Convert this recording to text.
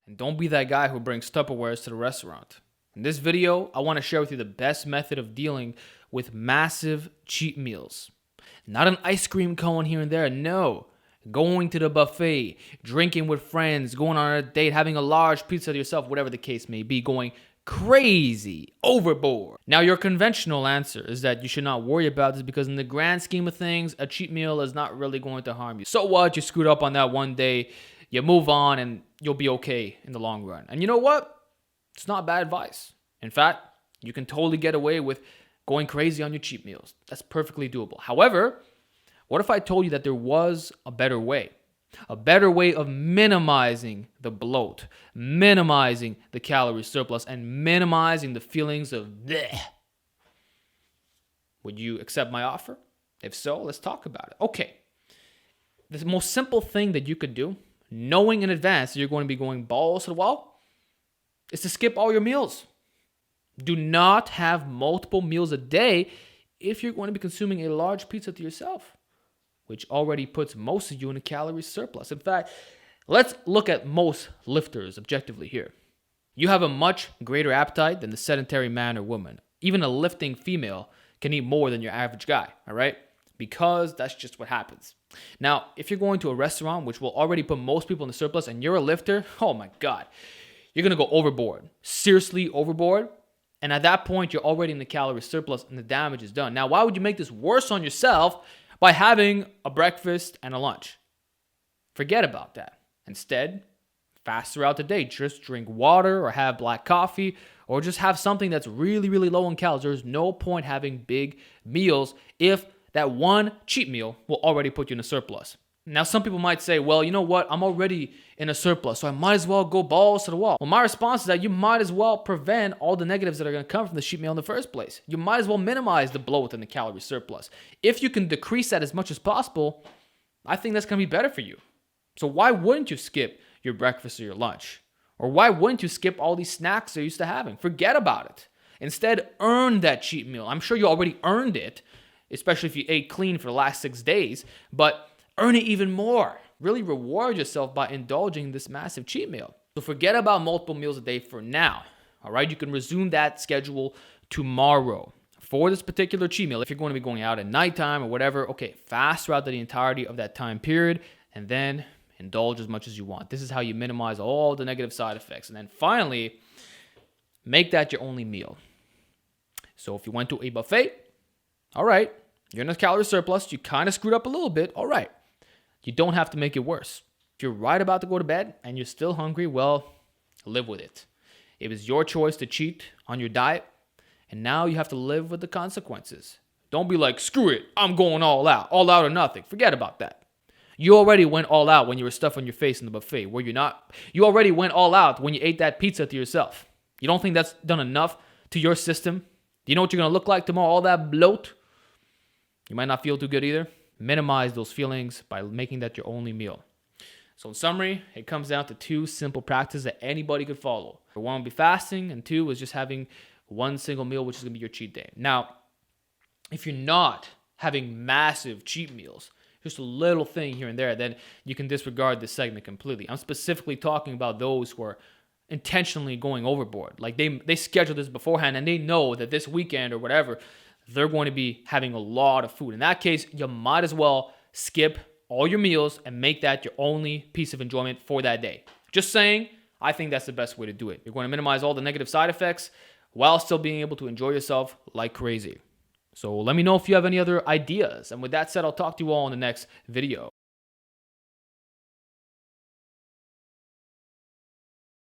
And don't be that guy who brings Tupperwares to the restaurant. In this video, I want to share with you the best method of dealing with massive cheat meals. Not an ice cream cone here and there, no. Going to the buffet, drinking with friends, going on a date, having a large pizza to yourself, whatever the case may be, going crazy, overboard. Now, your conventional answer is that you should not worry about this because in the grand scheme of things, a cheat meal is not really going to harm you. So what? You screwed up on that one day, you move on, and you'll be okay in the long run. And you know what? It's not bad advice. In fact, you can totally get away with going crazy on your cheat meals. That's perfectly doable. However, what if I told you that there was a better way? A better way of minimizing the bloat, minimizing the calorie surplus, and minimizing the feelings of bleh. Would you accept my offer? If so, let's talk about it. Okay. The most simple thing that you could do, knowing in advance that you're going to be going balls to the wall, is to skip all your meals. Do not have multiple meals a day if you're going to be consuming a large pizza to yourself, which already puts most of you in a calorie surplus. In fact, let's look at most lifters objectively here. You have a much greater appetite than the sedentary man or woman. Even a lifting female can eat more than your average guy, all right? Because that's just what happens. Now, if you're going to a restaurant, which will already put most people in the surplus, and you're a lifter, oh my God, you're going to go overboard. Seriously overboard. And at that point, you're already in the calorie surplus and the damage is done. Now, why would you make this worse on yourself by having a breakfast and a lunch? Forget about that. Instead, fast throughout the day. Just drink water or have black coffee or just have something that's really, really low in calories. There's no point having big meals if that one cheat meal will already put you in a surplus. Now, some people might say, well, you know what? I'm already in a surplus, so I might as well go balls to the wall. Well, my response is that you might as well prevent all the negatives that are going to come from the cheat meal in the first place. You might as well minimize the bloat and the calorie surplus. If you can decrease that as much as possible, I think that's going to be better for you. So why wouldn't you skip your breakfast or your lunch? Or why wouldn't you skip all these snacks you're used to having? Forget about it. Instead, earn that cheat meal. I'm sure you already earned it, especially if you ate clean for the last 6 days, but earn it even more. Really reward yourself by indulging this massive cheat meal. So forget about multiple meals a day for now. All right, you can resume that schedule tomorrow for this particular cheat meal. If you're going to be going out at nighttime or whatever, okay, fast throughout the entirety of that time period and then indulge as much as you want. This is how you minimize all the negative side effects. And then finally, make that your only meal. So if you went to a buffet, all right, you're in a calorie surplus, you kind of screwed up a little bit, all right. You don't have to make it worse. If you're right about to go to bed and you're still hungry, well, live with it. It was your choice to cheat on your diet, and now you have to live with the consequences. Don't be like, screw it, I'm going all out or nothing. Forget about that. You already went all out when you were stuffing your face in the buffet, were you not? You already went all out when you ate that pizza to yourself. You don't think that's done enough to your system? Do you know what you're going to look like tomorrow? All that bloat? You might not feel too good either. Minimize those feelings by making that your only meal. So in summary, it comes down to 2 simple practices that anybody could follow. One would be fasting, and 2 is just having one single meal, which is going to be your cheat day. Now, if you're not having massive cheat meals, just a little thing here and there, then you can disregard this segment completely. I'm specifically talking about those who are intentionally going overboard. Like they schedule this beforehand and they know that this weekend or whatever, they're going to be having a lot of food. In that case, you might as well skip all your meals and make that your only piece of enjoyment for that day. Just saying, I think that's the best way to do it. You're going to minimize all the negative side effects while still being able to enjoy yourself like crazy. So let me know if you have any other ideas. And with that said, I'll talk to you all in the next video.